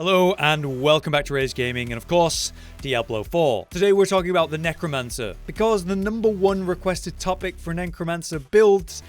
Hello and welcome back to Rage Gaming and of course, Diablo 4. Today we're talking about the Necromancer, because the #1 requested topic for Necromancer builds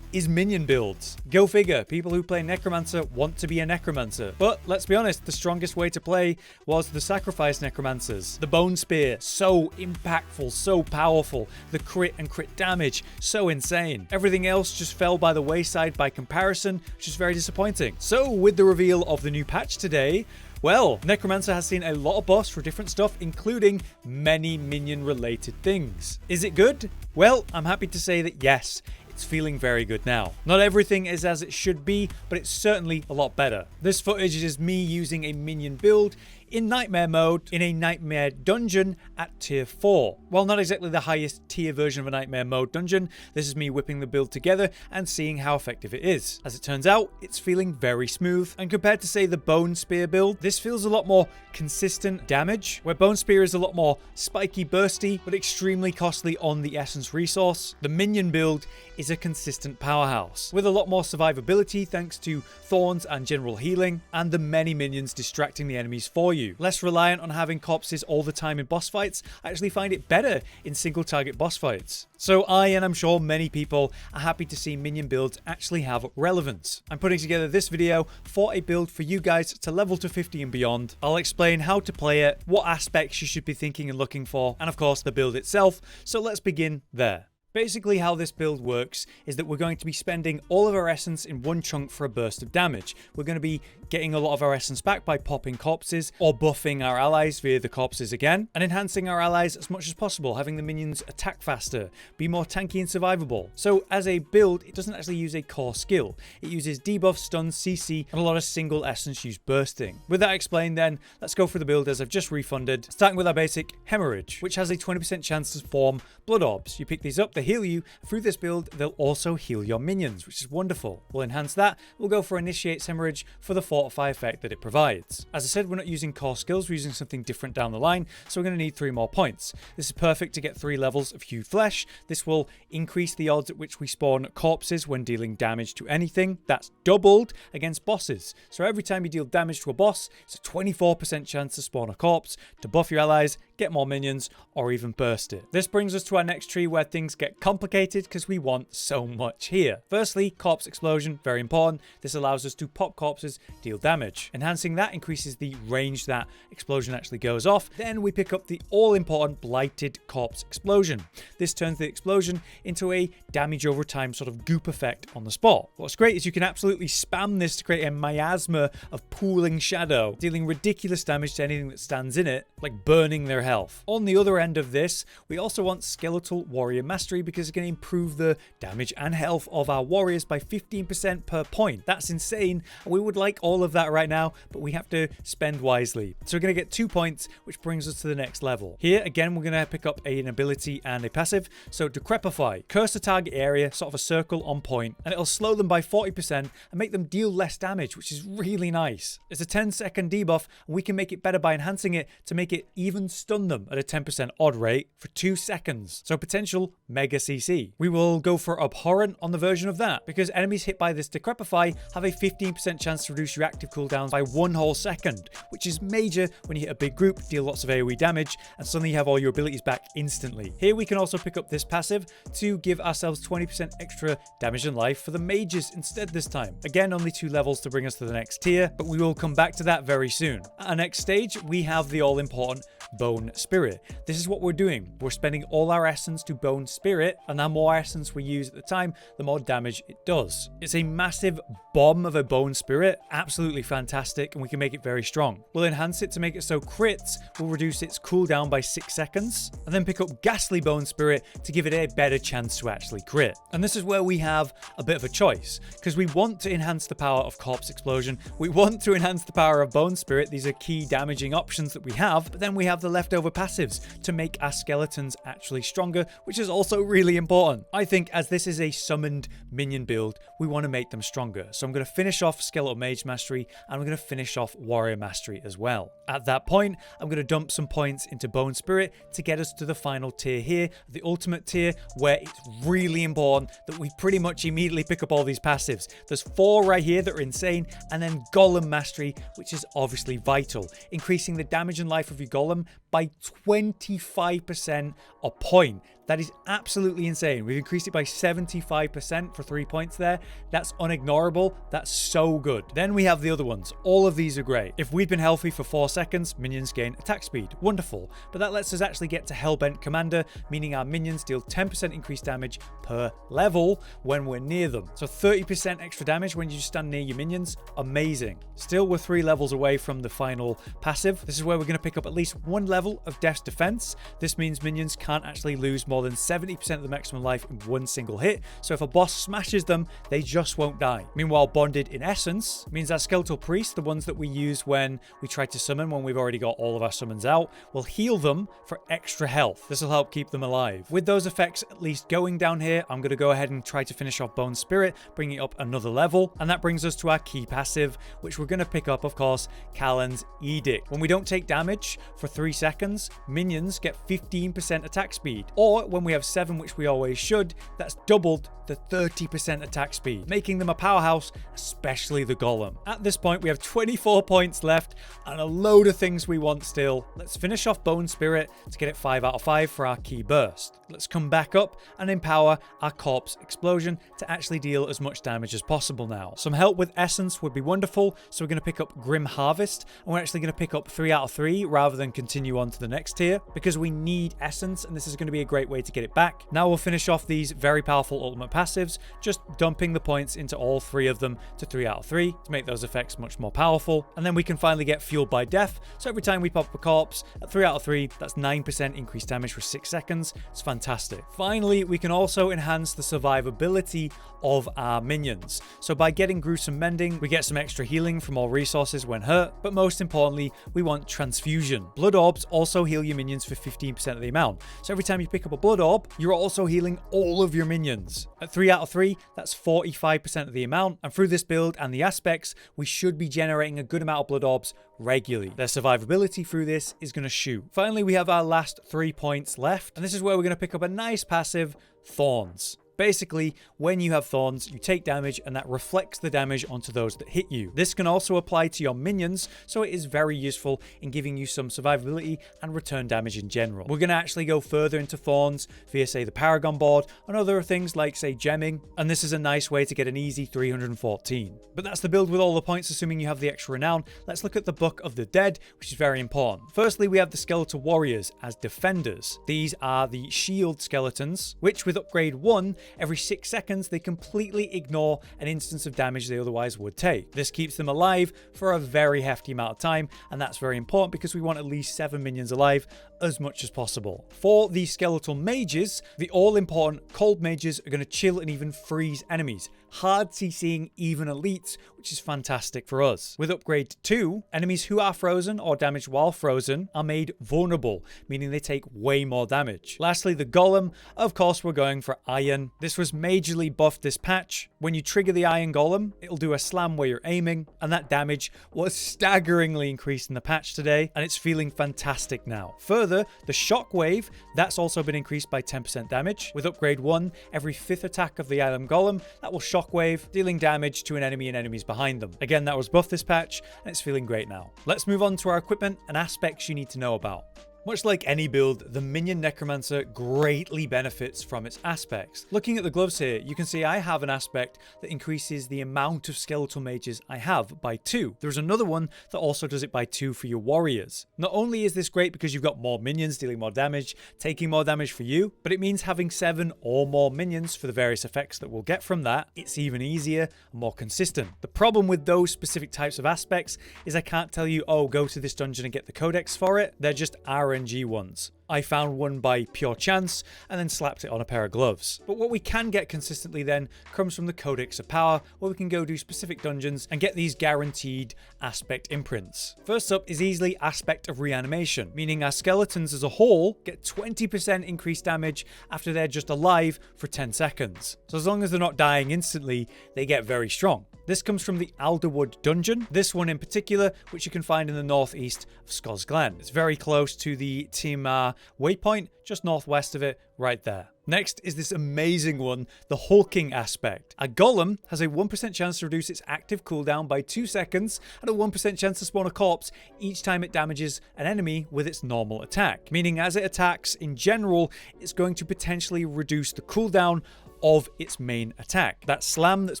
is minion builds. Go figure, people who play Necromancer want to be a Necromancer. But let's be honest, the strongest way to play was the sacrifice Necromancers. The Bone Spear, so impactful, so powerful. The crit and crit damage, so insane. Everything else just fell by the wayside by comparison, which is very disappointing. So with the reveal of the new patch today, well, Necromancer has seen a lot of buffs for different stuff, including many minion-related things. Is it good? Well, I'm happy to say that yes, it's feeling very good now. Not everything is as it should be, but it's certainly a lot better. This footage is me using a minion build in Nightmare mode in a Nightmare dungeon at tier 4. While not exactly the highest tier version of a Nightmare mode dungeon, this is me whipping the build together and seeing how effective it is. As it turns out, it's feeling very smooth, and compared to say the Bone Spear build, this feels a lot more consistent damage, where Bone Spear is a lot more spiky bursty, but extremely costly on the essence resource. The Minion build is a consistent powerhouse, with a lot more survivability thanks to thorns and general healing, and the many minions distracting the enemies for you. Less reliant on having corpses all the time in boss fights. I actually find it better in single target boss fights. So I, and I'm sure many people, are happy to see minion builds actually have relevance. I'm putting together this video for a build for you guys to level to 50 and beyond. I'll explain how to play it, what aspects you should be thinking and looking for, and of course the build itself. So let's begin there. Basically how this build works is that we're going to be spending all of our essence in one chunk for a burst of damage. We're going to be getting a lot of our essence back by popping corpses or buffing our allies via the corpses again, and enhancing our allies as much as possible, having the minions attack faster, be more tanky and survivable. So as a build, it doesn't actually use a core skill. It uses debuff, stun, CC, and a lot of single essence use bursting. With that explained then, let's go for the build as I've just refunded, starting with our basic Haemorrhage, which has a 20% chance to form blood orbs. You pick these up, they heal you. Through this build, they'll also heal your minions, which is wonderful. We'll enhance that. We'll go for Initiate's Haemorrhage for the Fortify effect that it provides. As I said, we're not using core skills, we're using something different down the line, so we're going to need 3 more points. This is perfect to get 3 levels of Hewed Flesh. This will increase the odds at which we spawn corpses when dealing damage to anything. That's doubled against bosses. So every time you deal damage to a boss, it's a 24% chance to spawn a corpse, to buff your allies, get more minions, or even burst it. This brings us to our next tree where things get complicated because we want so much here. Firstly, Corpse Explosion, very important. This allows us to pop corpses, deal damage. Enhancing that increases the range that explosion actually goes off. Then we pick up the all-important Blighted Corpse Explosion. This turns the explosion into a damage over time sort of goop effect on the spot. What's great is you can absolutely spam this to create a miasma of pooling shadow, dealing ridiculous damage to anything that stands in it, like burning their health. On the other end of this, we also want Skeletal Warrior Mastery because it's going to improve the damage and health of our warriors by 15% per point. That's insane. We would like all of that right now, but we have to spend wisely. So we're going to get 2 points, which brings us to the next level. Here, again, we're going to pick up an ability and a passive. So Decrepify. Curse the target area, sort of a circle on point, and it'll slow them by 40% and make them deal less damage, which is really nice. It's a 10-second debuff, and we can make it better by enhancing it to make it even stun them at a 10% odd rate for 2 seconds. So potential mega CC. We will go for Abhorrent on the version of that, because enemies hit by this Decrepify have a 15% chance to reduce your active cooldowns by 1 whole second, which is major when you hit a big group, deal lots of AoE damage, and suddenly you have all your abilities back instantly. Here we can also pick up this passive to give ourselves 20% extra damage and life for the mages instead this time. Again, only 2 levels to bring us to the next tier, but we will come back to that very soon. At our next stage, we have the all-important Bone Spirit. This is what we're doing. We're spending all our essence to Bone Spirit, and the more essence we use at the time, the more damage it does. It's a massive bomb of a Bone Spirit, absolutely fantastic, and we can make it very strong. We'll enhance it to make it so crits will reduce its cooldown by 6 seconds, and then pick up Ghastly Bone Spirit to give it a better chance to actually crit. And this is where we have a bit of a choice, because we want to enhance the power of Corpse Explosion, we want to enhance the power of Bone Spirit. These are key damaging options that we have, but then we have the leftover passives to make our skeletons actually stronger, which is also really important. I think as this is a summoned minion build, we want to make them stronger. So I'm going to finish off Skeletal Mage Mastery, and I'm going to finish off Warrior Mastery as well. At that point, I'm going to dump some points into Bone Spirit to get us to the final tier here, the ultimate tier, where it's really important that we pretty much immediately pick up all these passives. There's 4 right here that are insane, and then Golem Mastery, which is obviously vital, increasing the damage and life of your Golem by 25% a point. That is absolutely insane. We've increased it by 75% for 3 points there. That's unignorable. That's so good. Then we have the other ones. All of these are great. If we've been healthy for 4 seconds, minions gain attack speed. Wonderful. But that lets us actually get to Hellbent Commander, meaning our minions deal 10% increased damage per level when we're near them. So 30% extra damage when you stand near your minions. Amazing. Still, we're 3 levels away from the final passive. This is where we're going to pick up at least 1 level of Death's Defense. This means minions can't actually lose more than 70% of the maximum life in 1 single hit, so if a boss smashes them, they just won't die. Meanwhile, Bonded in Essence means that Skeletal Priests, the ones that we use when we try to summon when we've already got all of our summons out, will heal them for extra health. This will help keep them alive. With those effects at least going down here, I'm going to go ahead and try to finish off Bone Spirit, bringing it up another level, and that brings us to our key passive, which we're going to pick up, of course, Callan's Edict. When we don't take damage for 3 seconds, minions get 15% attack speed, or when we have 7, which we always should, that's doubled to 30% attack speed, making them a powerhouse, especially the Golem. At this point, we have 24 points left and a load of things we want still. Let's finish off Bone Spirit to get it 5 out of 5 for our key burst. Let's come back up and empower our Corpse Explosion to actually deal as much damage as possible now. Some help with Essence would be wonderful, so we're going to pick up Grim Harvest, and we're actually going to pick up 3 out of 3 rather than continue on to the next tier, because we need Essence, and this is going to be a great way to get it back. Now we'll finish off these very powerful ultimate passives, just dumping the points into all 3 of them to 3 out of 3 to make those effects much more powerful. And then we can finally get Fueled by Death, so every time we pop a corpse at 3 out of 3, that's 9% increased damage for 6 seconds. It's fantastic. Finally, we can also enhance the survivability of our minions. So by getting Gruesome Mending, we get some extra healing from all resources when hurt, but most importantly, we want Transfusion. Blood Orbs also heal your minions for 15% of the amount. So every time you pick up a Blood Orb, you're also healing all of your minions. At 3 out of 3, that's 45% of the amount, and through this build and the aspects, we should be generating a good amount of Blood Orbs regularly. Their survivability through this is going to shoot. Finally, we have our last 3 points left, and this is where we're going to pick up a nice passive, Thorns. Basically, when you have thorns, you take damage and that reflects the damage onto those that hit you. This can also apply to your minions, so it is very useful in giving you some survivability and return damage in general. We're going to actually go further into thorns via, say, the Paragon board and other things like, say, gemming, and this is a nice way to get an easy 314. But that's the build with all the points, assuming you have the extra renown. Let's look at the Book of the Dead, which is very important. Firstly, we have the Skeletal Warriors as defenders. These are the shield skeletons, which with upgrade 1, every 6 seconds, they completely ignore an instance of damage they otherwise would take. This keeps them alive for a very hefty amount of time, and that's very important because we want at least 7 minions alive as much as possible. For the skeletal mages, the all-important cold mages are going to chill and even freeze enemies, hard CCing even elites, which is fantastic for us. With upgrade 2, enemies who are frozen or damaged while frozen are made vulnerable, meaning they take way more damage. Lastly, the Golem, of course, we're going for Iron. This was majorly buffed this patch. When you trigger the Iron Golem, it'll do a slam where you're aiming, and that damage was staggeringly increased in the patch today, and it's feeling fantastic now. Further, the Shockwave, that's also been increased by 10% damage. With upgrade 1, every 5th attack of the Iron Golem, that will Shockwave, dealing damage to an enemy and enemies behind them. Again, that was buffed this patch, and it's feeling great now. Let's move on to our equipment and aspects you need to know about. Much like any build, the Minion Necromancer greatly benefits from its aspects. Looking at the gloves here, you can see I have an aspect that increases the amount of skeletal mages I have by 2. There's another one that also does it by 2 for your warriors. Not only is this great because you've got more minions dealing more damage, taking more damage for you, but it means having 7 or more minions for the various effects that we'll get from that. It's even easier and more consistent. The problem with those specific types of aspects is I can't tell you, oh, go to this dungeon and get the codex for it. They're just RNG ones. I found one by pure chance and then slapped it on a pair of gloves. But what we can get consistently then comes from the Codex of Power, where we can go do specific dungeons and get these guaranteed aspect imprints. First up is easily Aspect of Reanimation, meaning our skeletons as a whole get 20% increased damage after they're just alive for 10 seconds. So as long as they're not dying instantly, they get very strong. This comes from the Alderwood dungeon, this one in particular, which you can find in the northeast of Scos Glen. It's very close to the Timar waypoint, just northwest of it, right there. Next is this amazing one, the Hulking aspect. A Golem has a 1% chance to reduce its active cooldown by 2 seconds and a 1% chance to spawn a corpse each time it damages an enemy with its normal attack. Meaning as it attacks in general, it's going to potentially reduce the cooldown of its main attack. That slam that's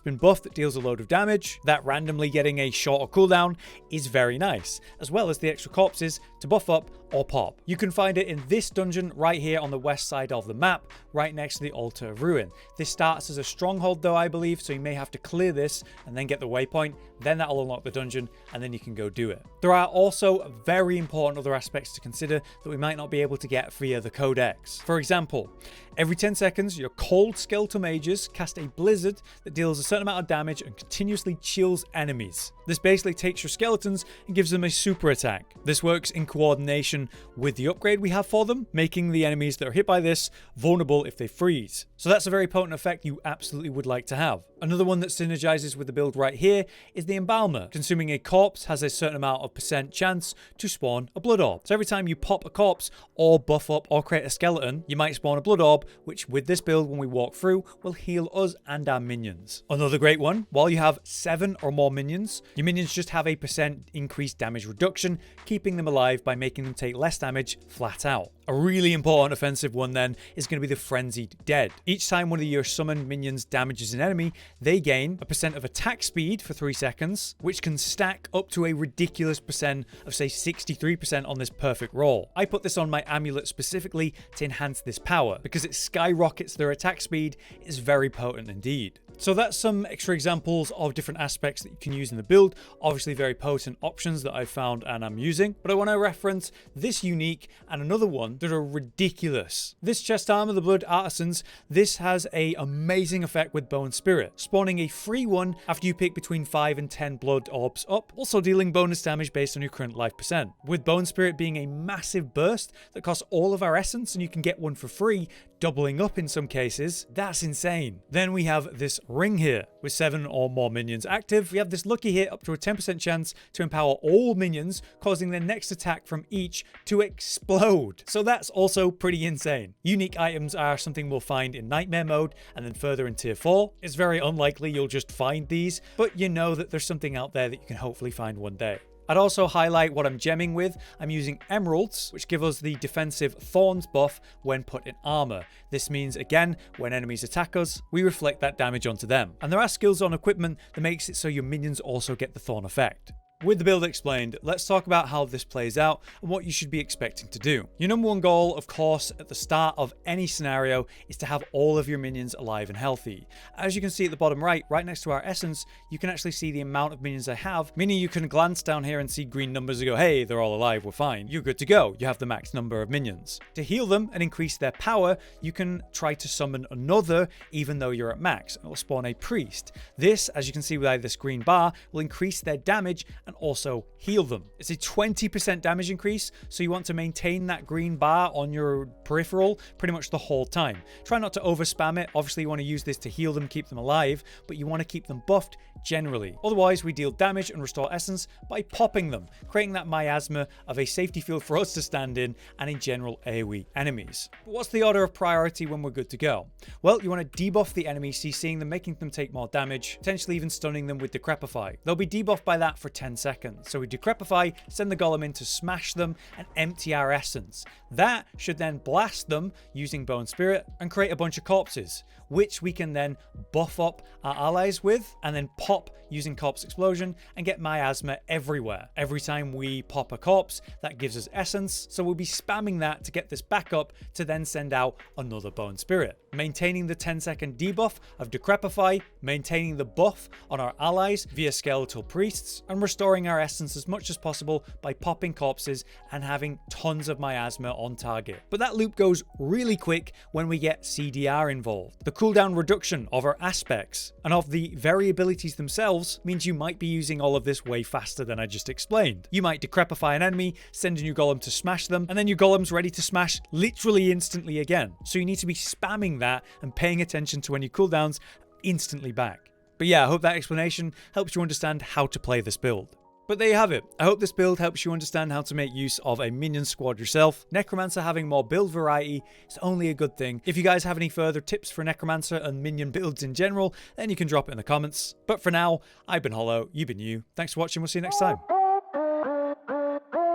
been buffed that deals a load of damage, that randomly getting a shorter cooldown is very nice, as well as the extra corpses to buff up or pop. You can find it in this dungeon right here on the west side of the map, right next to the Altar of Ruin. This starts as a stronghold though, I believe, so you may have to clear this and then get the waypoint, then that'll unlock the dungeon and then you can go do it. There are also very important other aspects to consider that we might not be able to get via the Codex. For example, every 10 seconds, your cold skeletal mages cast a blizzard that deals a certain amount of damage and continuously chills enemies. This basically takes your skeletons and gives them a super attack. This works in coordination with the upgrade we have for them, making the enemies that are hit by this vulnerable if they freeze. So that's a very potent effect you absolutely would like to have. Another one that synergizes with the build right here is the Embalmer. Consuming a corpse has a certain amount of % chance to spawn a blood orb. So every time you pop a corpse or buff up or create a skeleton, you might spawn a blood orb, which with this build when we walk through will heal us and our minions. Another great one, while you have 7 or more minions, your minions just have a % increased damage reduction, keeping them alive by making them take less damage flat out. A really important offensive one then is going to be the Frenzied Dead. Each time one of your summoned minions damages an enemy, they gain a % of attack speed for 3 seconds, which can stack up to a ridiculous % of say 63% on this perfect roll. I put this on my amulet specifically to enhance this power, because it skyrockets their attack speed. Is very potent indeed. So that's some extra examples of different aspects that you can use in the build. Obviously very potent options that I've found and I'm using, but I want to reference this unique and another one that are ridiculous. This chest armor, the Blood Artisans, this has a amazing effect with Bone Spirit, spawning a free one after you pick between 5 and 10 blood orbs up, also dealing bonus damage based on your current life %. With Bone Spirit being a massive burst that costs all of our essence and you can get one for free, doubling up in some cases, that's insane. Then we have this ring here with 7 or more minions active. We have this lucky hit up to a 10% chance to empower all minions, causing their next attack from each to explode. So that's also pretty insane. Unique items are something we'll find in Nightmare mode and then further in tier 4. It's very unlikely you'll just find these, but you know that there's something out there that you can hopefully find one day. I'd also highlight what I'm gemming with. I'm using emeralds, which give us the defensive thorns buff when put in armor. This means, again, when enemies attack us, we reflect that damage onto them. And there are skills on equipment that makes it so your minions also get the thorn effect. With the build explained, let's talk about how this plays out and what you should be expecting to do. Your number one goal, of course, at the start of any scenario is to have all of your minions alive and healthy. As you can see at the bottom right next to our essence, you can actually see the amount of minions I have, meaning you can glance down here and see green numbers and go, hey, they're all alive, we're fine. You're good to go. You have the max number of minions. To heal them and increase their power, you can try to summon another even though you're at max. It will spawn a priest. This, as you can see with this green bar, will increase their damage and also heal them. It's a 20% damage increase, so you want to maintain that green bar on your peripheral pretty much the whole time. Try not to over spam it. Obviously you want to use this to heal them, keep them alive, but you want to keep them buffed generally. Otherwise we deal damage and restore essence by popping them, creating that miasma of a safety field for us to stand in and in general AoE enemies. But what's the order of priority when we're good to go? Well, you want to debuff the enemy, CCing them, making them take more damage, potentially even stunning them with Decrepify. They'll be debuffed by that for 10 seconds. So we Decrepify, send the Golem in to smash them and empty our essence. That should then blast them using Bone Spirit and create a bunch of corpses, which we can then buff up our allies with and then pop using Corpse Explosion and get miasma everywhere. Every time we pop a corpse, that gives us essence, so we'll be spamming that to get this back up to then send out another Bone Spirit. maintaining the 10-second debuff of Decrepify, maintaining the buff on our allies via skeletal priests, and restoring our essence as much as possible by popping corpses and having tons of miasma on target. But that loop goes really quick when we get CDR involved. The cooldown reduction of our aspects and of the variabilities themselves means you might be using all of this way faster than I just explained. You might Decrepify an enemy, send a new golem to smash them, and then your golem's ready to smash literally instantly again. So you need to be spamming that and paying attention to when your cooldowns instantly back. But yeah, I hope that explanation helps you understand how to play this build. But there you have it. I hope this build helps you understand how to make use of a minion squad yourself. Necromancer having more build variety is only a good thing. If you guys have any further tips for Necromancer and minion builds in general, then you can drop it in the comments. But for now, I've been Hollow, you've been you. Thanks for watching, we'll see you next time.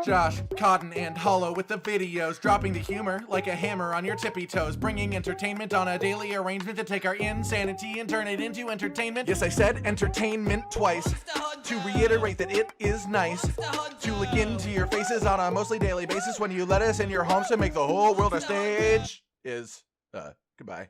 Josh, Cotton, and Hollow with the videos, dropping the humor like a hammer on your tippy toes, bringing entertainment on a daily arrangement to take our insanity and turn it into entertainment. Yes, I said entertainment twice, to reiterate that it is nice to look into your faces on a mostly daily basis when you let us in your homes to make the whole world a stage. Goodbye.